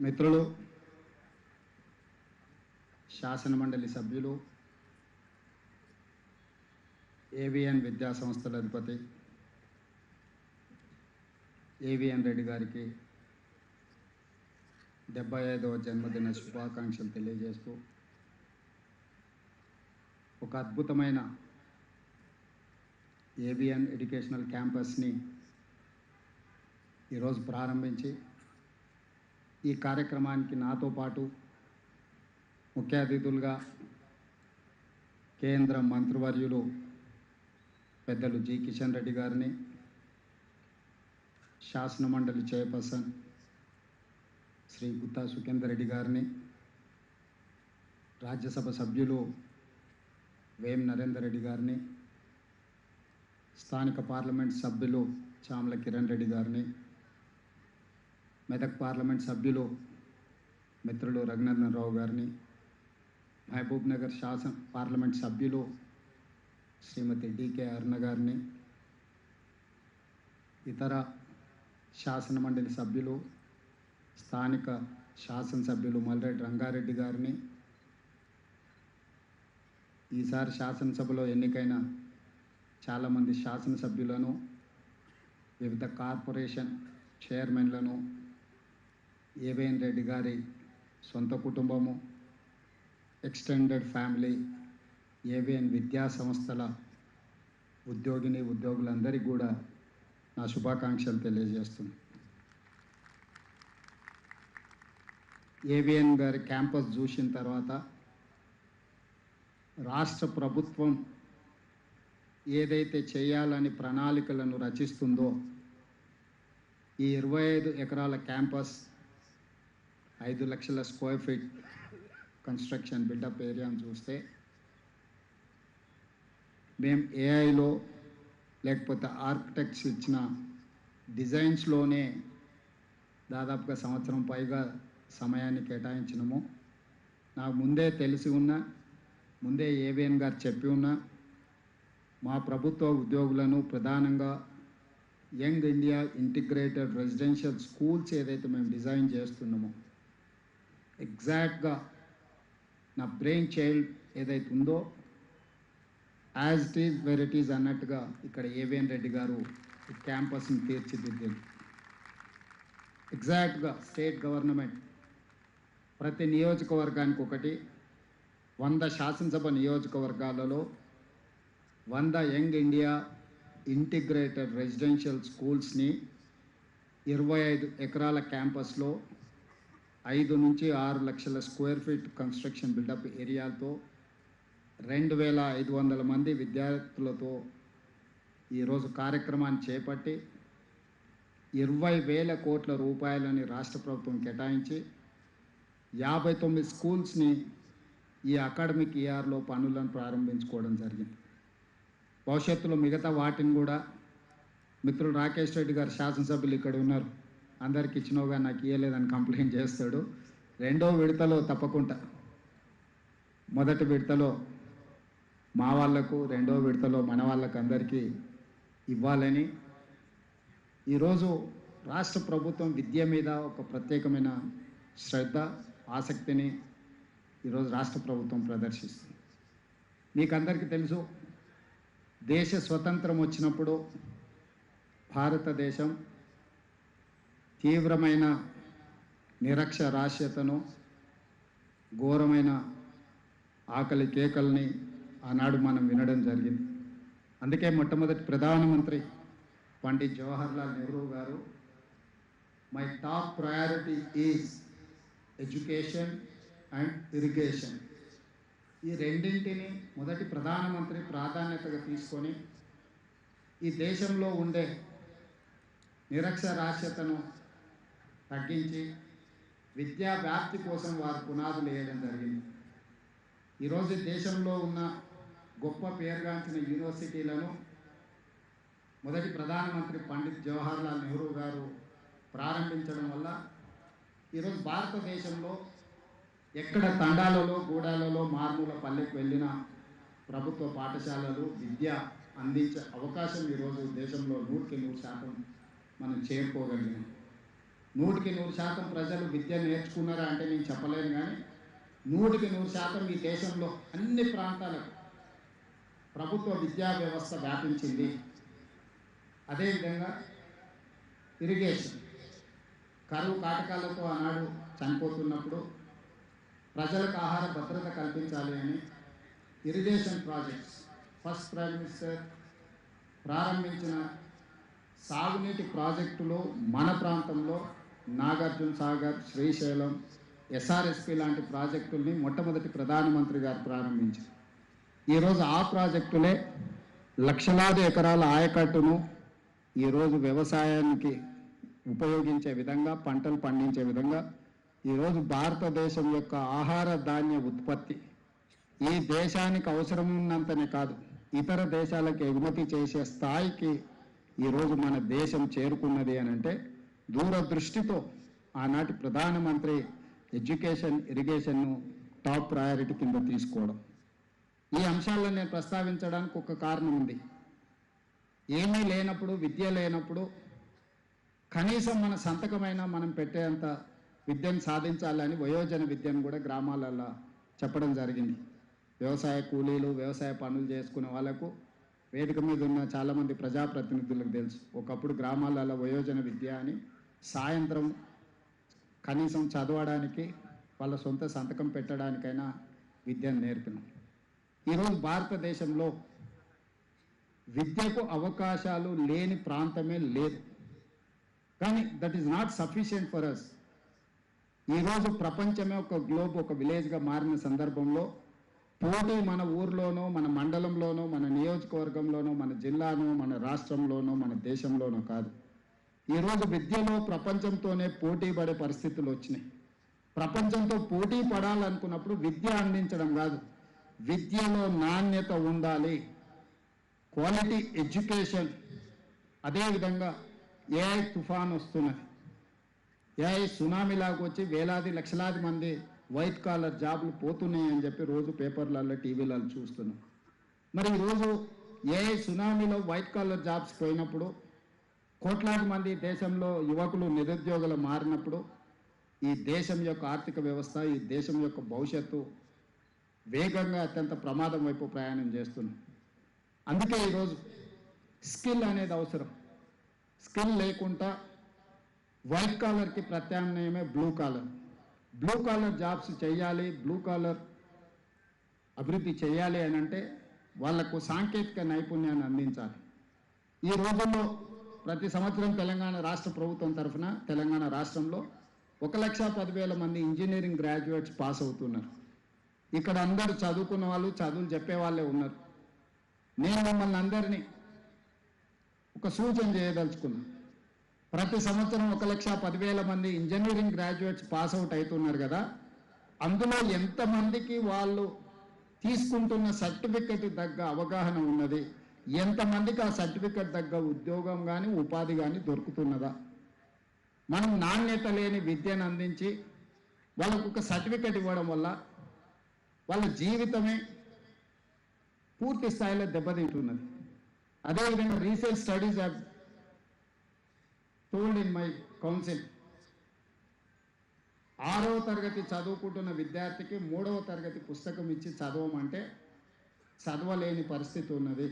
మిత్రులు, శాసనమండలి సభ్యులు, ఏవిఎన్ విద్యా సంస్థల అధిపతి ఏవిఎన్ రెడ్డి గారికి 75వ జన్మదిన శుభాకాంక్షలు తెలియజేస్తూ ఒక అద్భుతమైన ఏవిఎన్ ఎడ్యుకేషనల్ క్యాంపస్ని ఈరోజు ప్రారంభించి ఈ కార్యక్రమానికి నాతో పాటు ముఖ్య అతిథులుగా కేంద్ర మంత్రివర్యులు పెద్దలు జి కిషన్ రెడ్డి గారిని, శాసనమండలి చైర్పర్సన్ శ్రీ గుత్తా సుఖేందర్ రెడ్డి గారిని, రాజ్యసభ సభ్యులు వేం నరేందర్ రెడ్డి గారిని, స్థానిక పార్లమెంట్ సభ్యులు చామల కిరణ్ రెడ్డి గారిని, మెదక్ పార్లమెంట్ సభ్యులు మిత్రులు రఘునందన్ రావు గారిని, మహబూబ్ నగర్ పార్లమెంట్ సభ్యులు శ్రీమతి డికే అరుణ గారిని, ఇతర శాసనమండలి సభ్యులు, స్థానిక శాసనసభ్యులు మల్రెడ్డి రంగారెడ్డి గారిని, ఈసారి శాసనసభలో ఎన్నికైన చాలామంది శాసనసభ్యులను, వివిధ కార్పొరేషన్ చైర్మన్లను, ఏవిఎన్ రెడ్డి గారి సొంత కుటుంబము, ఎక్స్టెండెడ్ ఫ్యామిలీ, ఏవిఎన్ విద్యా సంస్థల ఉద్యోగులందరికీ కూడా నా శుభాకాంక్షలు తెలియజేస్తున్నాను. ఏవిఎన్ గారి క్యాంపస్ చూసిన తర్వాత రాష్ట్ర ప్రభుత్వం ఏదైతే చేయాలని ప్రణాళికలను రచిస్తుందో ఈ 25 ఎకరాల క్యాంపస్ 5 లక్షల స్క్వేర్ ఫీట్ కన్స్ట్రక్షన్ బిల్డప్ ఏరియాను చూస్తే మేము ఏఐలో లేకపోతే ఆర్కిటెక్ట్స్ ఇచ్చిన డిజైన్స్లోనే దాదాపుగా సంవత్సరం పైగా సమయాన్ని కేటాయించినాము. నాకు ముందే తెలిసి ఉన్నా, ముందే ఏవిఎన్ గారు చెప్పి ఉన్నా, మా ప్రభుత్వ ఉద్యోగులను ప్రధానంగా young India integrated residential schools ఏదైతే మేము డిజైన్ చేస్తున్నామో ఎగ్జాక్ట్గా నా బ్రెయిన్ చైల్డ్ ఏదైతే ఉందో as it is where it is అన్నట్టుగా ఇక్కడ ఏవిఎన్ రెడ్డి గారు ఈ క్యాంపస్ని తీర్చిదిద్దారు. ఎగ్జాక్ట్గా స్టేట్ గవర్నమెంట్ ప్రతి నియోజకవర్గానికి ఒకటి, 100 శాసనసభ నియోజకవర్గాలలో 100 యంగ్ ఇండియా ఇంటిగ్రేటెడ్ రెసిడెన్షియల్ స్కూల్స్ని 25 ఎకరాల క్యాంపస్లో 5 నుంచి 6 లక్షల స్క్వేర్ ఫీట్ కన్స్ట్రక్షన్ బిల్డప్ ఏరియాలతో 2500 మంది విద్యార్థులతో ఈరోజు కార్యక్రమాన్ని చేపట్టి 20,000 కోట్ల రూపాయలని రాష్ట్ర ప్రభుత్వం కేటాయించి 59 స్కూల్స్ని ఈ అకాడమిక్ ఇయర్లో పనులను ప్రారంభించుకోవడం జరిగింది. భవిష్యత్తులో మిగతా వాటిని కూడా మిత్రులు రాకేష్ రెడ్డి గారు శాసనసభ్యులు ఇక్కడ ఉన్నారు, అందరికి ఇచ్చినోగా నాకు ఇవ్వలేదని కంప్లైంట్ చేస్తాడు. 2వ విడతలో తప్పకుండా, మొదటి విడతలో మా వాళ్లకు, 2వ విడతలో మన వాళ్ళకు అందరికీ ఇవ్వాలని ఈరోజు రాష్ట్ర ప్రభుత్వం విద్య మీద ఒక ప్రత్యేకమైన శ్రద్ధ, ఆసక్తిని ఈరోజు రాష్ట్ర ప్రభుత్వం ప్రదర్శిస్తుంది. మీకు అందరికీ తెలుసు, దేశ స్వతంత్రం వచ్చినప్పుడు భారతదేశం తీవ్రమైన నిరక్షరాస్యతను, ఘోరమైన ఆకలి కేకల్ని ఆనాడు మనం వినడం జరిగింది. అందుకే మొట్టమొదటి ప్రధానమంత్రి పండిత్ జవహర్లాల్ నెహ్రూ గారు my top priority is education and irrigation, ఈ రెండింటిని మొదటి ప్రధానమంత్రి ప్రాధాన్యతగా తీసుకొని ఈ దేశంలో ఉండే నిరక్షరాస్యతను తగ్గించి విద్యా వ్యాప్తి కోసం వారు పునాదులు వేయడం జరిగింది. ఈరోజు దేశంలో ఉన్న గొప్ప పేరుగాంచిన యూనివర్సిటీలను మొదటి ప్రధానమంత్రి పండిత్ జవహర్లాల్ నెహ్రూ గారు ప్రారంభించడం వల్ల ఈరోజు భారతదేశంలో ఎక్కడ తండాలలో, గూడాలలో, మారుమూల పల్లెకు వెళ్ళిన ప్రభుత్వ పాఠశాలలు విద్య అందించే అవకాశం ఈరోజు దేశంలో 100% మనం చేరుకోగలిగాం. 100% ప్రజలు విద్య నేర్చుకున్నారా అంటే నేను చెప్పలేను, కానీ 100% ఈ దేశంలో అన్ని ప్రాంతాలకు ప్రభుత్వ విద్యా వ్యవస్థ వ్యాపించింది. అదేవిధంగా ఇరిగేషన్, కరువు కాటకాలతో ఆనాడు చనిపోతున్నప్పుడు ప్రజలకు ఆహార భద్రత కల్పించాలి అని irrigation projects first prime minister ప్రారంభించిన సాగునీటి ప్రాజెక్టులు మన ప్రాంతంలో నాగార్జున సాగర్, శ్రీశైలం, ఎస్ఆర్ఎస్పి లాంటి ప్రాజెక్టుల్ని మొట్టమొదటి ప్రధానమంత్రి గారు ప్రారంభించారు. ఈరోజు ఆ ప్రాజెక్టులే లక్షలాది ఎకరాల ఆయకట్టును ఈరోజు వ్యవసాయానికి ఉపయోగించే విధంగా, పంటలు పండించే విధంగా ఈరోజు భారతదేశం యొక్క ఆహార ధాన్య ఉత్పత్తి ఈ దేశానికి అవసరం ఉన్నంతనే కాదు, ఇతర దేశాలకు ఎగుమతి చేసే స్థాయికి ఈరోజు మన దేశం చేరుకున్నది అని అంటే దూరదృష్టితో ఆనాటి ప్రధానమంత్రి ఎడ్యుకేషన్, ఇరిగేషన్ను టాప్ ప్రయారిటీ కింద తీసుకోవడం. ఈ అంశాలను నేను ప్రస్తావించడానికి ఒక కారణం ఉంది. ఏమీ లేనప్పుడు, విద్య లేనప్పుడు కనీసం మన సంతకమైనా మనం పెట్టేంత విద్యను సాధించాలని వయోజన విద్యను కూడా గ్రామాలలో చెప్పడం జరిగింది. వ్యవసాయ కూలీలు, వ్యవసాయ పనులు చేసుకునే వాళ్ళకు వేదిక మీద ఉన్న చాలామంది ప్రజాప్రతినిధులకు తెలుసు, ఒకప్పుడు గ్రామాలలో వయోజన విద్య అని సాయంత్రం కనీసం చదవడానికి, వాళ్ళ సొంత సంతకం పెట్టడానికైనా విద్యను నేర్పినాం. ఈరోజు భారతదేశంలో విద్యకు అవకాశాలు లేని ప్రాంతమే లేదు. కానీ that is not sufficient for us. ఈరోజు ప్రపంచమే ఒక గ్లోబ్, ఒక విలేజ్గా మారిన సందర్భంలో పోటీ మన ఊర్లోనో, మన మండలంలోనో, మన నియోజకవర్గంలోనో, మన జిల్లానో, మన రాష్ట్రంలోనో, మన దేశంలోనో కాదు. ఈరోజు విద్యలో ప్రపంచంతోనే పోటీ పడే పరిస్థితులు వచ్చినాయి. ప్రపంచంతో పోటీ పడాలనుకున్నప్పుడు విద్య అందించడం కాదు, విద్యలో నాణ్యత ఉండాలి, క్వాలిటీ ఎడ్యుకేషన్. అదేవిధంగా ఏఐ తుఫాన్ వస్తున్నది, ఏఐ సునామీలాగా వచ్చి వేలాది లక్షలాది మంది వైట్ కాలర్ జాబులు పోతున్నాయి అని చెప్పి రోజు పేపర్లలో, టీవీలలో చూస్తున్నాం. మరి ఈరోజు ఏఐ సునామీలో వైట్ కాలర్ జాబ్స్ పోయినప్పుడు, కోట్లాది మంది దేశంలో యువకులు నిరుద్యోగులు మారినప్పుడు ఈ దేశం యొక్క ఆర్థిక వ్యవస్థ, ఈ దేశం యొక్క భవిష్యత్తు వేగంగా అత్యంత ప్రమాదం వైపు ప్రయాణం చేస్తున్నాం. అందుకే ఈరోజు స్కిల్ అనేది అవసరం. స్కిల్ లేకుండా వైట్ కాలర్కి ప్రత్యామ్నాయమే blue collar. Blue collar jobs చేయాలి, బ్లూ కాలర్ అభివృద్ధి చేయాలి అని అంటే వాళ్లకు సాంకేతిక నైపుణ్యాన్ని అందించాలి. ఈ రోజుల్లో ప్రతి సంవత్సరం తెలంగాణ రాష్ట్ర ప్రభుత్వం తరఫున తెలంగాణ రాష్ట్రంలో 1,10,000 మంది ఇంజనీరింగ్ గ్రాడ్యుయేట్స్ పాస్ అవుతున్నారు. ఇక్కడ అందరూ చదువుకున్న వాళ్ళు, చదువులు చెప్పే వాళ్ళే ఉన్నారు. నేను మిమ్మల్ని అందరినీ ఒక సూచన చేయదలుచుకున్నా. ప్రతి సంవత్సరం 1,10,000 మంది ఇంజనీరింగ్ గ్రాడ్యుయేట్స్ పాస్ అవుట్ అవుతున్నారు కదా, అందులో ఎంతమందికి వాళ్ళు తీసుకుంటున్న సర్టిఫికెట్ తగ్గ అవగాహన ఉన్నది, ఎంతమందికి ఆ సర్టిఫికెట్ తగ్గ ఉద్యోగం కానీ ఉపాధి కానీ దొరుకుతున్నదా? మనం నాణ్యత లేని విద్యను అందించి వాళ్ళకు ఒక సర్టిఫికెట్ ఇవ్వడం వల్ల వాళ్ళ జీవితమే పూర్తి స్థాయిలో దెబ్బతింటున్నది. అదేవిధంగా recent studies have told in my council, 6వ తరగతి చదువుకుంటున్న విద్యార్థికి 3వ తరగతి పుస్తకం ఇచ్చి చదవమంటే చదవలేని పరిస్థితి ఉన్నది.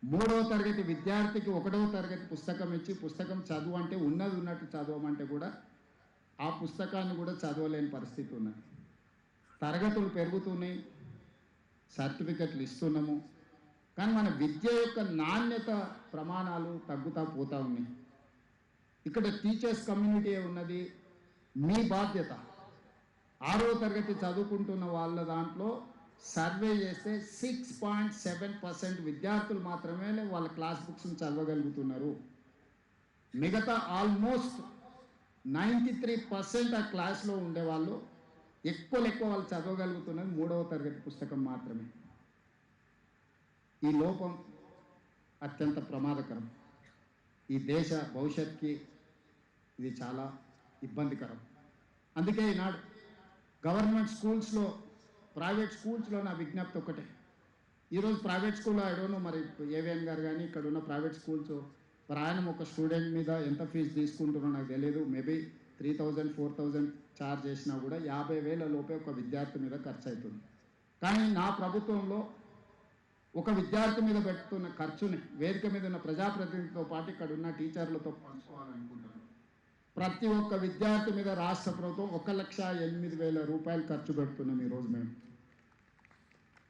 3వ తరగతి విద్యార్థికి 1వ తరగతి పుస్తకం ఇచ్చి పుస్తకం చదువు అంటే ఉన్నది ఉన్నట్టు చదవమంటే కూడా ఆ పుస్తకాన్ని కూడా చదవలేని పరిస్థితి ఉన్నది. తరగతులు పెరుగుతున్నాయి, సర్టిఫికెట్లు ఇస్తున్నాము, కానీ మన విద్య యొక్క నాణ్యత ప్రమాణాలు తగ్గుతూ పోతూ ఉన్నాయి. ఇక్కడ టీచర్స్ కమ్యూనిటీ ఉన్నది, మీ బాధ్యత. 6వ తరగతి చదువుకుంటున్న వాళ్ళ దాంట్లో సర్వే చేస్తే 6.7% విద్యార్థులు మాత్రమే వాళ్ళ క్లాస్ బుక్స్ని చదవగలుగుతున్నారు. మిగతా ఆల్మోస్ట్ 93% ఆ క్లాస్లో ఉండేవాళ్ళు ఎక్కువ వాళ్ళు చదవగలుగుతున్నది 3వ తరగతి పుస్తకం మాత్రమే. ఈ లోపం అత్యంత ప్రమాదకరం. ఈ దేశ భవిష్యత్తుకి ఇది చాలా ఇబ్బందికరం. అందుకే ఈనాడు గవర్నమెంట్ స్కూల్స్లో, ప్రైవేట్ స్కూల్స్లో నా విజ్ఞప్తి ఒకటే. ఈరోజు ప్రైవేట్ స్కూల్లో ఐడోనో మరి ఏవిఎన్ గారు కానీ ఇక్కడ ఉన్న ప్రైవేట్ స్కూల్స్ ప్రయాణం ఒక స్టూడెంట్ మీద ఎంత ఫీజు తీసుకుంటున్నారో నాకు తెలియదు. మేబీ 3000 4000 ఛార్జ్ చేసినా కూడా 50,000 లోపే ఒక విద్యార్థి మీద ఖర్చు అవుతుంది. కానీ నా ప్రభుత్వంలో ఒక విద్యార్థి మీద పెడుతున్న ఖర్చుని వేదిక మీద ఉన్న ప్రజాప్రతినిధులతో పాటు ఇక్కడ ఉన్న టీచర్లతో పంచుకోవాలనుకుంటున్నాను. ప్రతి ఒక్క విద్యార్థి మీద రాష్ట్ర ప్రభుత్వం 1,08,000 రూపాయలు ఖర్చు పెడుతున్నాం. ఈరోజు మేము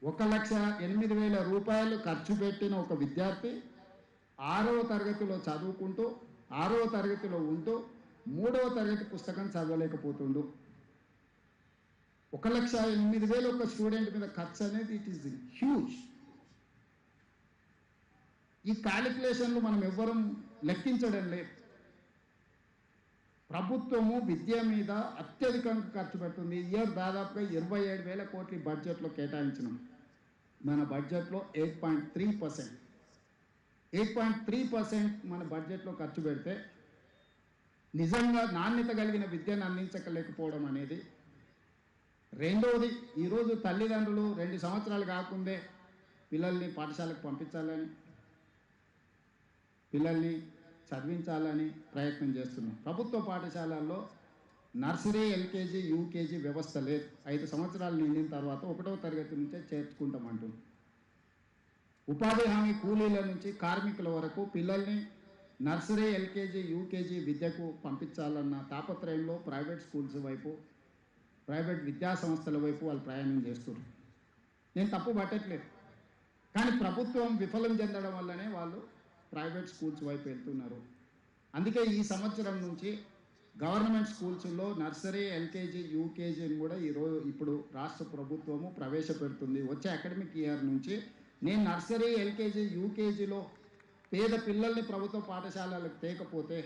1,08,000 రూపాయలు ఖర్చు పెట్టిన ఒక విద్యార్థి 6వ తరగతిలో చదువుకుంటూ 6వ తరగతిలో ఉంటూ 3వ తరగతి పుస్తకం చదవలేకపోతుండు. 1,08,000 ఒక స్టూడెంట్ మీద ఖర్చు అనేది ఇట్ ఈస్ హ్యూజ్. ఈ క్యాలిక్యులేషన్లు మనం ఎవ్వరం లెక్కించడం లేదు. ప్రభుత్వము విద్య మీద అత్యధికంగా ఖర్చు పెడుతుంది. ఇయర్ దాదాపుగా 27,000 కోట్ల బడ్జెట్లో కేటాయించినాం. మన బడ్జెట్లో 8.3%. 8.3% మన బడ్జెట్లో ఖర్చు పెడితే నిజంగా నాణ్యత కలిగిన విద్యను అందించలేకపోవడం అనేది. రెండవది, ఈరోజు తల్లిదండ్రులు 2 సంవత్సరాలు కాకుందే పిల్లల్ని పాఠశాలకు పంపించాలని, పిల్లల్ని చదివించాలని ప్రయత్నం చేస్తున్నాం. ప్రభుత్వ పాఠశాలల్లో నర్సరీ, ఎల్కేజీ, యూకేజీ వ్యవస్థ లేదు. 5 సంవత్సరాలు నిండిన తర్వాత 1వ తరగతి నుంచే చేర్చుకుంటామంటుంది. ఉపాధి హామీ కూలీల నుంచి కార్మికుల వరకు పిల్లల్ని నర్సరీ, ఎల్కేజీ, యూకేజీ విద్యకు పంపించాలన్న తాపత్రయంలో ప్రైవేట్ స్కూల్స్ వైపు, ప్రైవేట్ విద్యా సంస్థల వైపు వాళ్ళు ప్రయాణం చేస్తున్నారు. నేను తప్పు పట్టట్లేదు, కానీ ప్రభుత్వం విఫలం చెందడం వల్లనే వాళ్ళు ప్రైవేట్ స్కూల్స్ వైపు వెళ్తున్నారు. అందుకే ఈ సంవత్సరం నుంచి గవర్నమెంట్ స్కూల్స్లో నర్సరీ, ఎల్కేజీ, యూకేజీని కూడా ఇప్పుడు రాష్ట్ర ప్రభుత్వము ప్రవేశపెడుతుంది. వచ్చే అకాడమిక్ ఇయర్ నుంచి నేను నర్సరీ, ఎల్కేజీ, యూకేజీలో పేద పిల్లల్ని ప్రభుత్వ పాఠశాలలకు తేకపోతే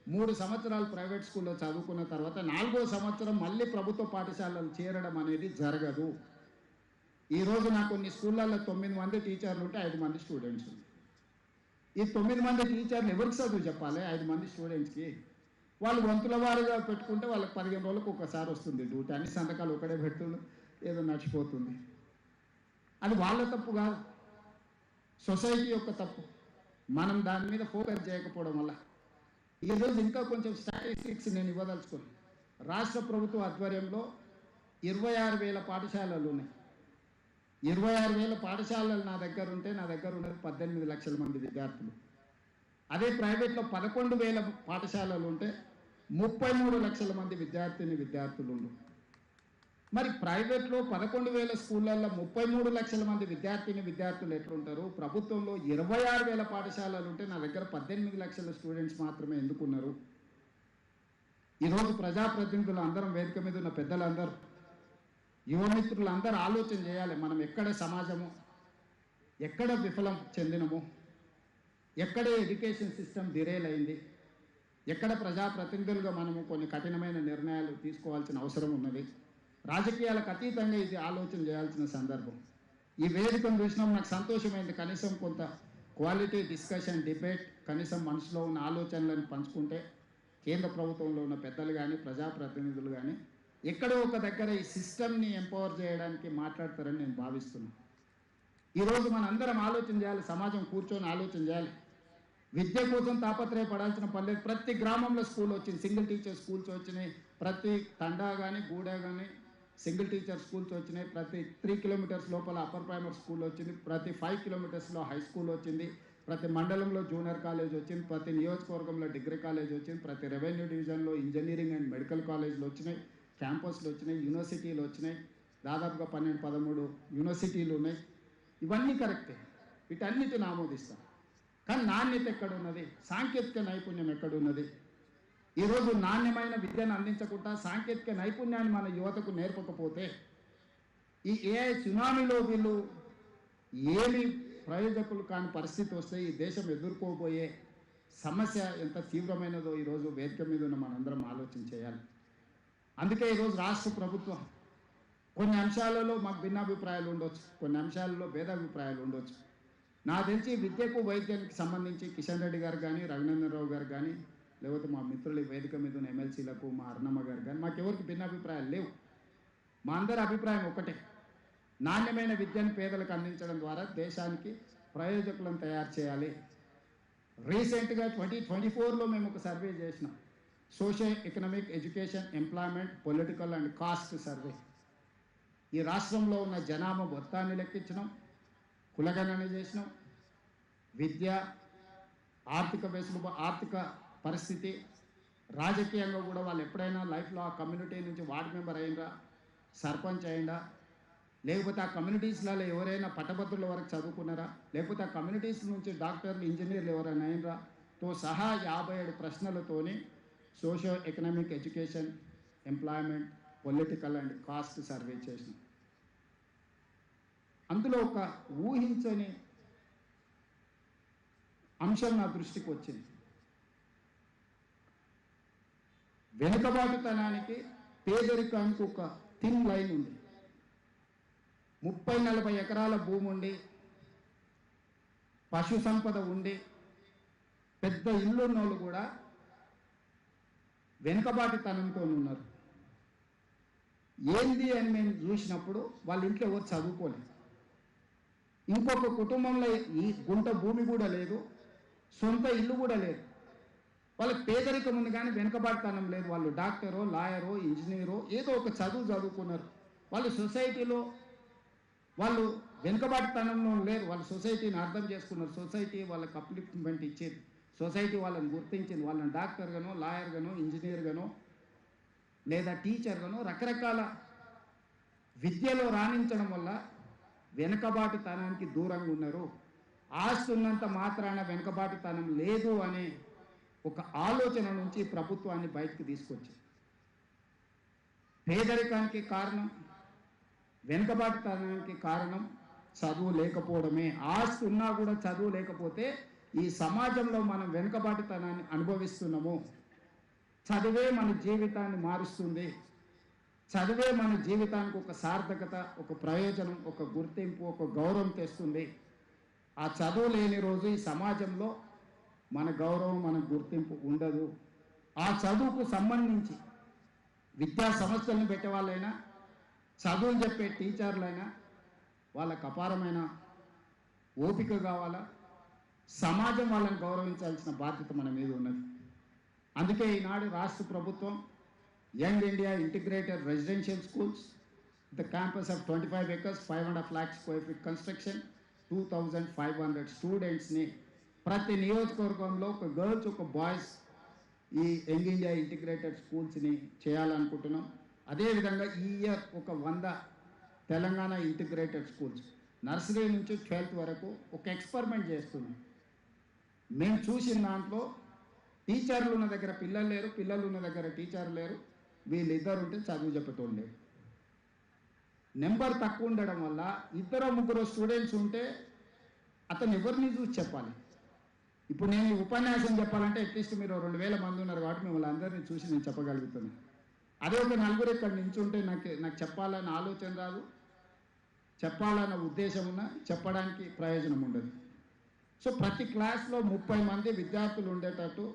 3 సంవత్సరాలు ప్రైవేట్ స్కూల్లో చదువుకున్న తర్వాత 4వ సంవత్సరం మళ్ళీ ప్రభుత్వ పాఠశాలలు చేరడం అనేది జరగదు. ఈరోజు నాకు కొన్ని స్కూళ్ళల్లో 9 మంది టీచర్లు ఉంటే 5 మంది స్టూడెంట్స్. ఈ 9 మంది టీచర్లు ఎవరికి చదువు చెప్పాలి? 5 మంది స్టూడెంట్స్కి. వాళ్ళు వంతుల వారీగా పెట్టుకుంటే వాళ్ళకి 15 రోజులకు ఒకసారి వస్తుంది డ్యూటీ. అన్ని సంతకాలు ఒకటే పెడుతుంది, ఏదో నడిచిపోతుంది. అది వాళ్ళ తప్పు కాదు, సొసైటీ యొక్క తప్పు. మనం దాని మీద ఫోకస్ చేయకపోవడం వల్ల ఈరోజు ఇంకా కొంచెం స్టాటిస్టిక్స్ నేను ఇవ్వదలుచుకున్నాను. రాష్ట్ర ప్రభుత్వ ఆధ్వర్యంలో 26,000 పాఠశాలలు ఉన్నాయి. 26,000 పాఠశాలలు నా దగ్గర ఉంటే నా దగ్గర ఉన్నది 18 లక్షల మంది విద్యార్థులు. అదే ప్రైవేట్లో 11,000 పాఠశాలలు ఉంటే 33 లక్షల మంది విద్యార్థులు ఉన్నారు. మరి ప్రైవేట్లో 11,000 స్కూళ్ళల్లో 33 లక్షల మంది విద్యార్థులు ఎట్లుంటారు? ప్రభుత్వంలో 26,000 పాఠశాలలు ఉంటే నా దగ్గర 18 లక్షల స్టూడెంట్స్ మాత్రమే ఎందుకున్నారు? ఈరోజు ప్రజాప్రతినిధులు అందరం, వేదిక మీద ఉన్న పెద్దలందరూ, యువమిత్రులు అందరూ ఆలోచన చేయాలి. మనం ఎక్కడ సమాజము, ఎక్కడ విఫలం చెందినము, ఎక్కడ ఎడ్యుకేషన్ సిస్టమ్ డిరేల్ అయింది, ఎక్కడ ప్రజాప్రతినిధులుగా మనము కొన్ని కఠినమైన నిర్ణయాలు తీసుకోవాల్సిన అవసరం ఉన్నది. రాజకీయాలకు అతీతంగా ఇది ఆలోచన చేయాల్సిన సందర్భం. ఈ వేదికను చూసినాం, నాకు సంతోషమైంది. కనీసం కొంత క్వాలిటీ డిస్కషన్, డిబేట్, కనీసం మనసులో ఉన్న ఆలోచనలను పంచుకుంటే కేంద్ర ప్రభుత్వంలో ఉన్న పెద్దలు కానీ, ప్రజాప్రతినిధులు కానీ ఎక్కడో ఒక దగ్గర ఈ సిస్టమ్ని ఎంపవర్ చేయడానికి మాట్లాడతారని నేను భావిస్తున్నాను. ఈరోజు మనందరం ఆలోచన చేయాలి, సమాజం కూర్చొని ఆలోచన చేయాలి. విద్య కోసం తాపత్రయపడాల్సిన పర్లేదు. ప్రతి గ్రామంలో స్కూల్ వచ్చింది, సింగిల్ టీచర్ స్కూల్స్ వచ్చినాయి. ప్రతి తండా కానీ, గూడ కానీ సింగిల్ టీచర్ స్కూల్స్ వచ్చినాయి. ప్రతి 3 కిలోమీటర్స్ లోపల అప్పర్ ప్రైమరీ స్కూల్ వచ్చింది. ప్రతి 5 కిలోమీటర్స్లో హై స్కూల్ వచ్చింది. ప్రతి మండలంలో జూనియర్ కాలేజ్ వచ్చింది. ప్రతి నియోజకవర్గంలో డిగ్రీ కాలేజ్ వచ్చింది. ప్రతి రెవెన్యూ డివిజన్లో ఇంజనీరింగ్ అండ్ మెడికల్ కాలేజీలు వచ్చినాయి. క్యాంపస్లు వచ్చినాయి, యూనివర్సిటీలు వచ్చినాయి. దాదాపుగా 12-13 యూనివర్సిటీలు ఉన్నాయి. ఇవన్నీ కరెక్టే, వీటన్నిటిని ఆమోదిస్తాం. కానీ నాణ్యత ఎక్కడున్నది? సాంకేతిక నైపుణ్యం ఎక్కడున్నది? ఈరోజు నాణ్యమైన విద్యను అందించకుండా సాంకేతిక నైపుణ్యాన్ని మన యువతకు నేర్పకపోతే ఈ ఏఐ సునామీలో వీళ్ళు ఏమి ప్రయోజకులు కాని పరిస్థితి వస్తే ఈ దేశం ఎదుర్కోబోయే సమస్య ఎంత తీవ్రమైనదో ఈరోజు వేదిక మీద ఉన్న మనందరం ఆలోచన చేయాలి. అందుకే ఈరోజు రాష్ట్ర ప్రభుత్వం కొన్ని అంశాలలో మాకు భిన్నాభిప్రాయాలు ఉండొచ్చు, కొన్ని అంశాలలో భేదాభిప్రాయాలు ఉండొచ్చు. నాకు తెలిసి విద్యకు వైద్యానికి సంబంధించి కిషన్ రెడ్డి గారు కానీ, రఘునందన్ రావు గారు కానీ, లేకపోతే మా మిత్రులు వేదిక మీద ఉన్న ఎమ్మెల్సీలకు, మా అర్ణమ్మ గారు కానీ, మాకెవరికి భిన్నాభిప్రాయాలు లేవు. మా అందరి అభిప్రాయం ఒకటే, నాణ్యమైన విద్యను పేదలకు అందించడం ద్వారా దేశానికి ప్రయోజకులను తయారు చేయాలి. రీసెంట్గా 2024లో మేము ఒక సర్వే చేసినాం, social economic education employment political and caste survey. ఈ రాష్ట్రంలో ఉన్న జనాభా మొత్తాన్ని లెక్కించినాం, కులగణన చేసినాం, విద్య, ఆర్థిక పరిస్థితి, రాజకీయంగా కూడా వాళ్ళు ఎప్పుడైనా లైఫ్లో ఆ కమ్యూనిటీ నుంచి వార్డ్ మెంబర్ అయిందా, సర్పంచ్ అయిందా, లేకపోతే ఆ కమ్యూనిటీస్లలో ఎవరైనా పట్టభద్రుల వరకు చదువుకున్నారా, లేకపోతే ఆ కమ్యూనిటీస్ నుంచి డాక్టర్లు ఇంజనీర్లు ఎవరైనా అయినరా తో సహా 57 ప్రశ్నలతోని social economic education employment political and caste survey చేసినాం. అందులో ఒక ఊహించని అంశం నా దృష్టికి వచ్చింది. వెనుకబాటుతనానికి పేదరికానికి ఒక థిన్ లైన్ ఉంది. 30-40 ఎకరాల భూమి ఉండి, పశు సంపద ఉండి, పెద్ద ఇల్లున్నోళ్ళు కూడా వెనుకబాటుతనంతో ఉన్నారు. ఏంది అని మేము చూసినప్పుడు వాళ్ళ ఇంట్లో ఎవరు చదువుకోలేదు. ఇంకొక కుటుంబంలో ఈ గుంట భూమి కూడా లేదు, సొంత ఇల్లు కూడా లేదు. వాళ్ళకి పేదరికం ఉంది కానీ వెనుకబాటుతనం లేదు. వాళ్ళు డాక్టరో, లాయరో, ఇంజనీరో ఏదో ఒక చదువు చదువుకున్నారు. వాళ్ళు సొసైటీలో వాళ్ళు వెనుకబాటుతనంలో లేరు. వాళ్ళు సొసైటీని అర్థం చేసుకున్నారు. సొసైటీ వాళ్ళకి అప్లిఫ్ట్మెంట్ ఇచ్చేది, సొసైటీ వాళ్ళని గుర్తించింది. వాళ్ళని డాక్టర్గానో, లాయర్గానో, ఇంజనీర్గానో లేదా టీచర్గానో రకరకాల విద్యలో రాణించడం వల్ల వెనుకబాటుతనానికి దూరంగా ఉన్నారు. ఆస్తి ఉన్నంత మాత్రాన వెనుకబాటుతనం లేదు అనే ఒక ఆలోచన నుంచి ప్రభుత్వాన్ని బయటకు తీసుకొచ్చింది. పేదరికానికి కారణం, వెనుకబాటుతనానికి కారణం చదువు లేకపోవడమే. ఆస్తి ఉన్నా కూడా చదువు లేకపోతే ఈ సమాజంలో మనం వెనుకబాటుతనాన్ని అనుభవిస్తున్నాము. చదివే మన జీవితాన్ని మారుస్తుంది. చదివే మన జీవితానికి ఒక సార్థకత, ఒక ప్రయోజనం, ఒక గుర్తింపు, ఒక గౌరవం తెస్తుంది. ఆ చదువు లేని రోజు ఈ సమాజంలో మన గౌరవం, మన గుర్తింపు ఉండదు. ఆ చదువుకు సంబంధించి విద్యా సంస్థలను పెట్టే వాళ్ళైనా, చదువులు చెప్పే టీచర్లైనా వాళ్ళకు అపారమైన ఓపిక కావాలా. సమాజం వాళ్ళని గౌరవించాల్సిన బాధ్యత మన మీద ఉన్నది. అందుకే ఈనాడు రాష్ట్ర ప్రభుత్వం young India integrated residential schools, the campus of 25 acres 5.5 lakh square feet construction, 2500 స్టూడెంట్స్ని ప్రతి నియోజకవర్గంలో ఒక గర్ల్స్, ఒక బాయ్స్ ఈ యంగ్ ఇండియా ఇంటిగ్రేటెడ్ స్కూల్స్ని చేయాలనుకుంటున్నాం. అదేవిధంగా ఈ ఇయర్ ఒక 100 తెలంగాణ ఇంటిగ్రేటెడ్ స్కూల్స్ నర్సరీ నుంచి 12th వరకు ఒక ఎక్స్పెరిమెంట్ చేస్తున్నాం. మేము చూసిన దాంట్లో టీచర్లు ఉన్న దగ్గర పిల్లలు లేరు, పిల్లలు ఉన్న దగ్గర టీచర్లు లేరు. వీళ్ళిద్దరు ఉంటే చదువు చెప్పేటోళ్ళు లేరు. నెంబర్ తక్కువ ఉండడం వల్ల 2-3 స్టూడెంట్స్ ఉంటే అతను ఎవరిని చూసి చెప్పాలి. ఇప్పుడు నేను ఈ ఉపన్యాసం చెప్పాలంటే అట్లీస్ట్ మీరు 2000 మంది ఉన్నారు కాబట్టి మిమ్మల్ని అందరినీ చూసి నేను చెప్పగలుగుతున్నాను. అదే ఒక 4 ఇక్కడ నించుంటే నాకు చెప్పాలన్న ఆలోచన రాదు, చెప్పాలన్న ఉద్దేశం ఉన్నా చెప్పడానికి ప్రయోజనం ఉండదు. సో ప్రతి క్లాస్లో 30 మంది విద్యార్థులు ఉండేటట్టు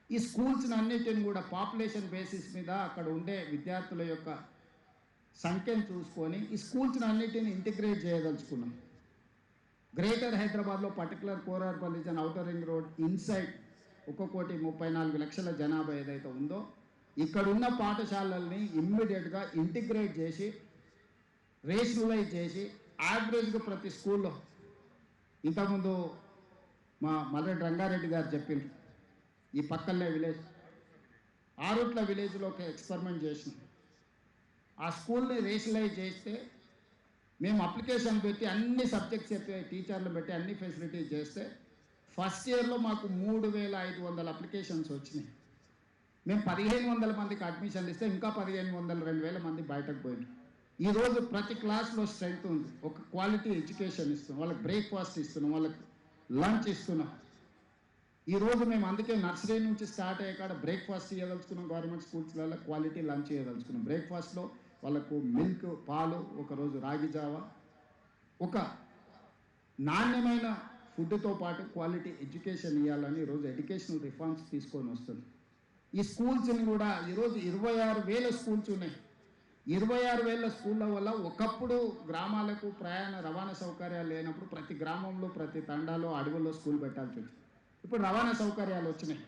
ఈ స్కూల్స్ని అన్నిటిని కూడా పాపులేషన్ బేసిస్ మీద అక్కడ ఉండే విద్యార్థుల యొక్క సంఖ్యను చూసుకొని ఈ స్కూల్స్ని అన్నిటిని ఇంటిగ్రేట్ చేయదలుచుకున్నాం. గ్రేటర్ హైదరాబాద్లో particular core urban reason, outer ring road inside 1,34,00,000 జనాభా ఏదైతే ఉందో ఇక్కడున్న పాఠశాలల్ని ఇమ్మీడియట్గా ఇంటిగ్రేట్ చేసి రేషనలైజ్ చేసి యావరేజ్గా ప్రతి స్కూల్లో, ఇంతకుముందు మా మల్లెడ్డి రంగారెడ్డి గారు చెప్పిండ్రు, ఈ పక్కనే విలేజ్ ఆరుట్ల విలేజ్లో ఒక ఎక్స్పెరిమెంట్ చేసినాం. ఆ స్కూల్ని రేషనలైజ్ చేస్తే మేము అప్లికేషన్ పెట్టి అన్ని సబ్జెక్ట్స్ చెప్పే టీచర్లు పెట్టి అన్ని ఫెసిలిటీస్ చేస్తే ఫస్ట్ ఇయర్లో మాకు 3,500 అప్లికేషన్స్ వచ్చినాయి. మేము 1,500 మందికి అడ్మిషన్లు ఇస్తే ఇంకా 1,500 2,000 మంది బయటకు పోయింది. ఈరోజు ప్రతి క్లాస్లో స్ట్రెంగ్త్ ఉంది. ఒక క్వాలిటీ ఎడ్యుకేషన్ ఇస్తున్నాం, వాళ్ళకి బ్రేక్ఫాస్ట్ ఇస్తున్నాం, వాళ్ళకి లంచ్ ఇస్తున్నాం. ఈరోజు మేము అందుకే నర్సరీ నుంచి స్టార్ట్ అయ్యాక బ్రేక్ఫాస్ట్ ఇవ్వదలుచుకున్నాం. గవర్నమెంట్ స్కూల్స్లలో క్వాలిటీ లంచ్ ఇవ్వదలుచుకున్నాం. బ్రేక్ఫాస్ట్లో వాళ్ళకు మిల్క్, పాలు, ఒకరోజు రాగి జావా, ఒక నాణ్యమైన ఫుడ్తో పాటు క్వాలిటీ ఎడ్యుకేషన్ ఇవ్వాలని ఈరోజు ఎడ్యుకేషనల్ రిఫార్మ్స్ తీసుకొని వస్తుంది. ఈ స్కూల్స్ని కూడా ఈరోజు 26,000 స్కూల్స్ ఉన్నాయి. 26,000 స్కూళ్ళ వల్ల ఒకప్పుడు గ్రామాలకు ప్రయాణ రవాణా సౌకర్యాలు లేనప్పుడు ప్రతి గ్రామంలో, ప్రతి తండాలో, అడవుల్లో స్కూల్ పెట్టాల్సి వచ్చింది. ఇప్పుడు రవాణా సౌకర్యాలు వచ్చినాయి.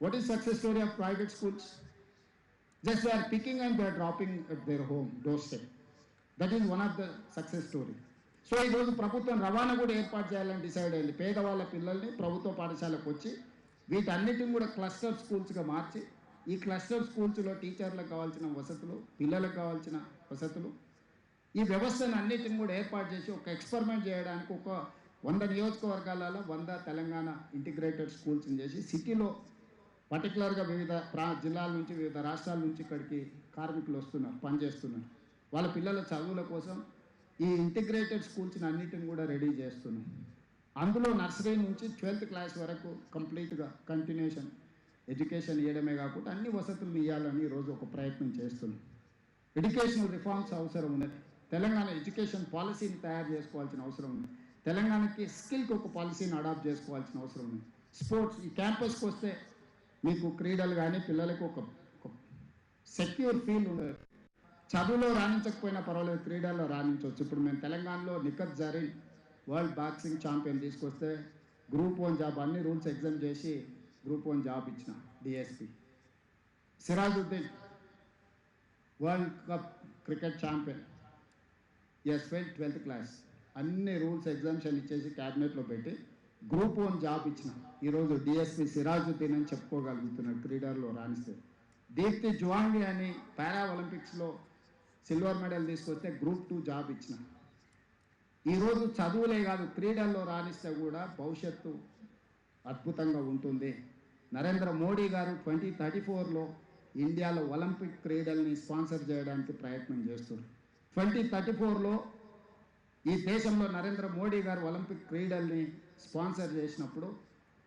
What is success story of private schools? Just they are picking and they are dropping at their home door step. That is one of the success story. So ఈరోజు ప్రభుత్వం రవాణా కూడా ఏర్పాటు చేయాలని డిసైడ్ అయింది. పేదవాళ్ళ పిల్లల్ని ప్రభుత్వ పాఠశాలకు వచ్చి వీటన్నిటిని కూడా క్లస్టర్ స్కూల్స్గా మార్చి ఈ క్లస్టర్ స్కూల్స్లో టీచర్లకు కావాల్సిన వసతులు, పిల్లలకు కావాల్సిన వసతులు, ఈ వ్యవస్థను అన్నిటిని కూడా ఏర్పాటు చేసి ఒక ఎక్స్పెరిమెంట్ చేయడానికి ఒక 100 నియోజకవర్గాలలో 100 తెలంగాణ ఇంటిగ్రేటెడ్ స్కూల్స్ని చేసి సిటీలో పర్టికులర్గా వివిధ జిల్లాల నుంచి వివిధ రాష్ట్రాల నుంచి ఇక్కడికి కార్మికులు వస్తున్నారు, పనిచేస్తున్నారు. వాళ్ళ పిల్లల చదువుల కోసం ఈ ఇంటిగ్రేటెడ్ స్కూల్స్ని అన్నిటిని కూడా రెడీ చేస్తున్నాం. అందులో నర్సరీ నుంచి 12th క్లాస్ వరకు కంప్లీట్గా కంటిన్యూషన్ ఎడ్యుకేషన్ ఇవ్వడమే కాకుండా అన్ని వసతులు ఇవ్వాలని ఈరోజు ఒక ప్రయత్నం చేస్తున్నాం. ఎడ్యుకేషనల్ రిఫార్మ్స్ అవసరం ఉన్నది. తెలంగాణ ఎడ్యుకేషన్ పాలసీని తయారు చేసుకోవాల్సిన అవసరం ఉంది. తెలంగాణకి స్కిల్కి ఒక పాలసీని అడాప్ట్ చేసుకోవాల్సిన అవసరం ఉంది. స్పోర్ట్స్ ఈ క్యాంపస్కి వస్తే మీకు క్రీడలు కానీ పిల్లలకు ఒక సెక్యూర్ ఫీల్ ఉండదు. చదువులో రాణించకపోయినా పర్వాలేదు, క్రీడల్లో రాణించవచ్చు. ఇప్పుడు మేము తెలంగాణలో Nikhat Zareen world boxing champion తీసుకొస్తే గ్రూప్ 1 జాబ్ అన్ని రూల్స్ ఎగ్జామ్ చేసి గ్రూప్ 1 జాబ్ ఇచ్చిన DSP. Sirajuddin world cup cricket champion, ఎస్ ఫెయిల్ 12th క్లాస్, అన్ని రూల్స్ ఎగ్జామ్షన్ ఇచ్చేసి క్యాబినెట్లో పెట్టి గ్రూప్ 1 జాబ్ ఇచ్చిన. ఈరోజు డిఎస్పి సిరాజుద్దీన్ అని చెప్పుకోగలుగుతున్నాడు క్రీడల్లో రాణిస్తే. దీప్తి జువాంగి అని పారా ఒలింపిక్స్లో సిల్వర్ మెడల్ తీసుకొస్తే గ్రూప్ 2 జాబ్ ఇచ్చిన. ఈరోజు చదువులే కాదు, క్రీడల్లో రాణిస్తే కూడా భవిష్యత్తు అద్భుతంగా ఉంటుంది. నరేంద్ర మోడీ గారు 2034లో ఇండియాలో ఒలింపిక్ క్రీడల్ని స్పాన్సర్ చేయడానికి ప్రయత్నం చేస్తున్నారు. 2034లో ఈ దేశంలో నరేంద్ర మోడీ గారు ఒలింపిక్ క్రీడల్ని స్పాన్సర్ చేసినప్పుడు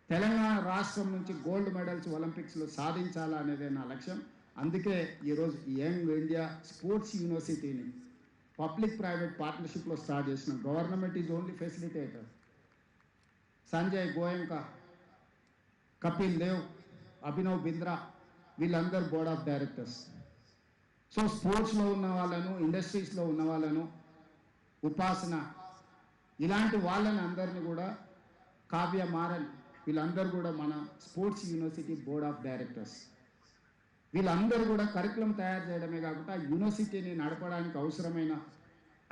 తెలంగాణ రాష్ట్రం నుంచి గోల్డ్ మెడల్స్ ఒలింపిక్స్లో సాధించాలా అనేదే నా లక్ష్యం. అందుకే ఈరోజు యంగ్ ఇండియా స్పోర్ట్స్ యూనివర్సిటీని పబ్లిక్ ప్రైవేట్ పార్ట్నర్షిప్లో స్టార్ట్ చేసిన. Government is only facilitator. Sanjay Goenka, Kapil Dev, Abhinav Bindra వీళ్ళందరూ బోర్డ్ ఆఫ్ డైరెక్టర్స్. సో స్పోర్ట్స్లో ఉన్న వాళ్ళను, ఇండస్ట్రీస్లో ఉన్న వాళ్ళను, ఉపాసన ఇలాంటి వాళ్ళని అందరినీ కూడా, కావ్య మారన్ వీళ్ళందరూ కూడా మన sports university board of directors. వీళ్ళందరూ కూడా కరికులం తయారు చేయడమే కాకుండా యూనివర్సిటీని నడపడానికి అవసరమైన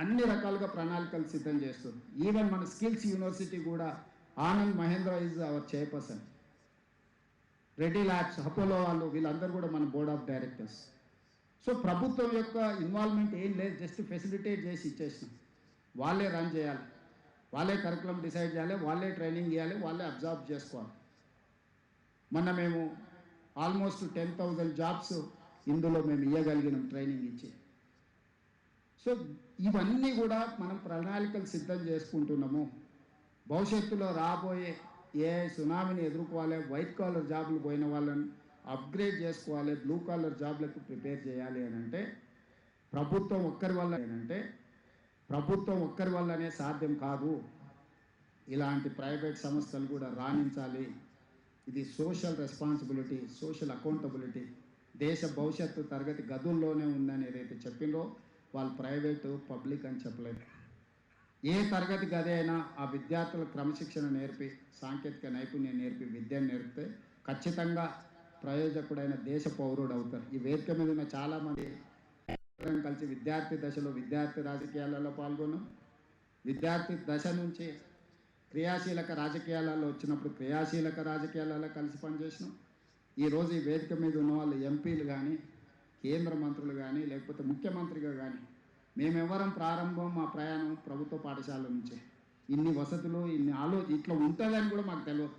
అన్ని రకాలుగా ప్రణాళికలు సిద్ధం చేస్తుంది. ఈవెన్ మన స్కిల్స్ యూనివర్సిటీ కూడా Anand Mahindra is our chairperson. Reddy labs, Apollo వాళ్ళు వీళ్ళందరూ కూడా మన బోర్డ్ ఆఫ్ డైరెక్టర్స్. సో ప్రభుత్వం యొక్క ఇన్వాల్వ్మెంట్ ఏం లేదు, జస్ట్ ఫెసిలిటేట్ చేసి ఇచ్చేసినాం. వాళ్ళే రన్ చేయాలి, వాళ్ళే కరికులం డిసైడ్ చేయాలి, వాళ్ళే ట్రైనింగ్ ఇవ్వాలి, వాళ్ళే అబ్జర్వ్ చేసుకోవాలి. మొన్న మేము ఆల్మోస్ట్ 10,000 జాబ్స్ ఇందులో మేము ఇవ్వగలిగినాం ట్రైనింగ్ ఇచ్చి. సో ఇవన్నీ కూడా మనం ప్రణాళికలు సిద్ధం చేసుకుంటున్నాము. భవిష్యత్తులో రాబోయే ఏఐ సునామీని ఎదుర్కోవాలి, వైట్ కాలర్ జాబులు పోయిన వాళ్ళని అప్గ్రేడ్ చేసుకోవాలి, బ్లూ కాలర్ జాబ్లకు ప్రిపేర్ చేయాలి అని అంటే ప్రభుత్వం ఒక్కరి వల్లనే సాధ్యం కాదు. ఇలాంటి ప్రైవేట్ సంస్థలు కూడా రాణించాలి. ఇది సోషల్ రెస్పాన్సిబిలిటీ, సోషల్ అకౌంటబిలిటీ. దేశ భవిష్యత్తు తరగతి గదుల్లోనే ఉందని ఏదైతే చెప్పినో వాళ్ళు ప్రైవేటు పబ్లిక్ అని చెప్పలేదు. ఏ తరగతి గది అయినా ఆ విద్యార్థులకు క్రమశిక్షణ నేర్పి, సాంకేతిక నైపుణ్యం నేర్పి, విద్యను నేర్పితే ఖచ్చితంగా ప్రయోజకుడైన దేశ పౌరుడు అవుతారు. ఈ వేదిక మీద ఉన్న చాలామంది కలిసి విద్యార్థి దశలో విద్యార్థి రాజకీయాలలో పాల్గొన్నాం. విద్యార్థి దశ నుంచి క్రియాశీలక రాజకీయాలలో వచ్చినప్పుడు క్రియాశీలక రాజకీయాలలో కలిసి పనిచేసినాం. ఈరోజు ఈ వేదిక మీద ఉన్న వాళ్ళు ఎంపీలు కానీ, కేంద్ర మంత్రులు కానీ, లేకపోతే ముఖ్యమంత్రిగా కానీ మేమెవరం ప్రారంభం మా ప్రయాణం ప్రభుత్వ పాఠశాల నుంచే. ఇన్ని వసతులు, ఇన్ని ఇట్లా ఉంటుందని కూడా మాకు తెలియదు.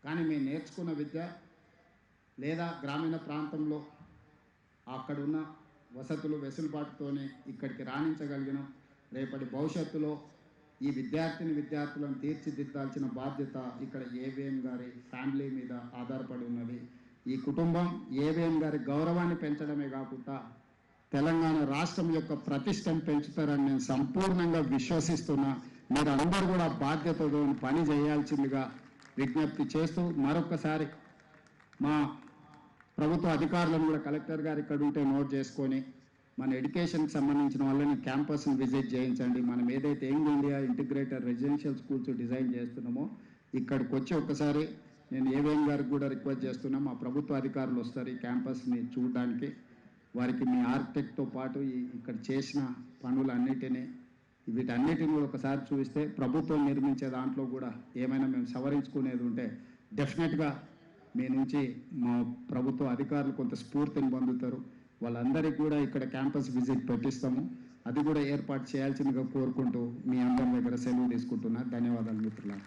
కానీ మేము నేర్చుకున్న విద్య లేదా గ్రామీణ ప్రాంతంలో అక్కడున్న వసతులు వెసులుబాటుతోనే ఇక్కడికి రాణించగలిగినాం. రేపటి భవిష్యత్తులో ఈ విద్యార్థులను తీర్చిదిద్దాల్సిన బాధ్యత ఇక్కడ ఏవిఎం గారి ఫ్యామిలీ మీద ఆధారపడి ఉన్నది. ఈ కుటుంబం ఏవిఎం గారి గౌరవాన్ని పెంచడమే కాకుండా తెలంగాణ రాష్ట్రం యొక్క ప్రతిష్టను పెంచుతారని నేను సంపూర్ణంగా విశ్వసిస్తున్నా. మీరు అందరూ కూడా బాధ్యతతో పని చేయాల్సిందిగా విజ్ఞప్తి చేస్తూ మరొకసారి మా ప్రభుత్వ అధికారులను కూడా కలెక్టర్ గారు ఇక్కడ ఉంటే నోట్ చేసుకొని మన ఎడ్యుకేషన్కి సంబంధించిన వాళ్ళని క్యాంపస్ని విజిట్ చేయించండి. మనం ఏదైతే young India integrated residential schools design చేస్తున్నామో ఇక్కడికి వచ్చి ఒక్కసారి నేను ఏవిఎం గారికి కూడా రిక్వెస్ట్ చేస్తున్నా, మా ప్రభుత్వ అధికారులు వస్తారు ఈ క్యాంపస్ని చూడడానికి, వారికి మీ ఆర్కిటెక్ట్తో పాటు ఇక్కడ చేసిన పనులన్నిటినీ వీటన్నిటిని కూడా ఒకసారి చూపిస్తే ప్రభుత్వం నిర్మించే దాంట్లో కూడా ఏమైనా మేము సవరించుకునేది ఉంటే డెఫినెట్గా మీ నుంచి మా ప్రభుత్వ అధికారులు కొంత స్ఫూర్తిని పొందుతారు. వాళ్ళందరికీ కూడా ఇక్కడ క్యాంపస్ విజిట్ పెట్టిస్తాము. అది కూడా ఏర్పాటు చేయాల్సిందిగా కోరుకుంటూ మీ అందరి దగ్గర సెలవు తీసుకుంటున్నా. ధన్యవాదాలు మిత్రులారా.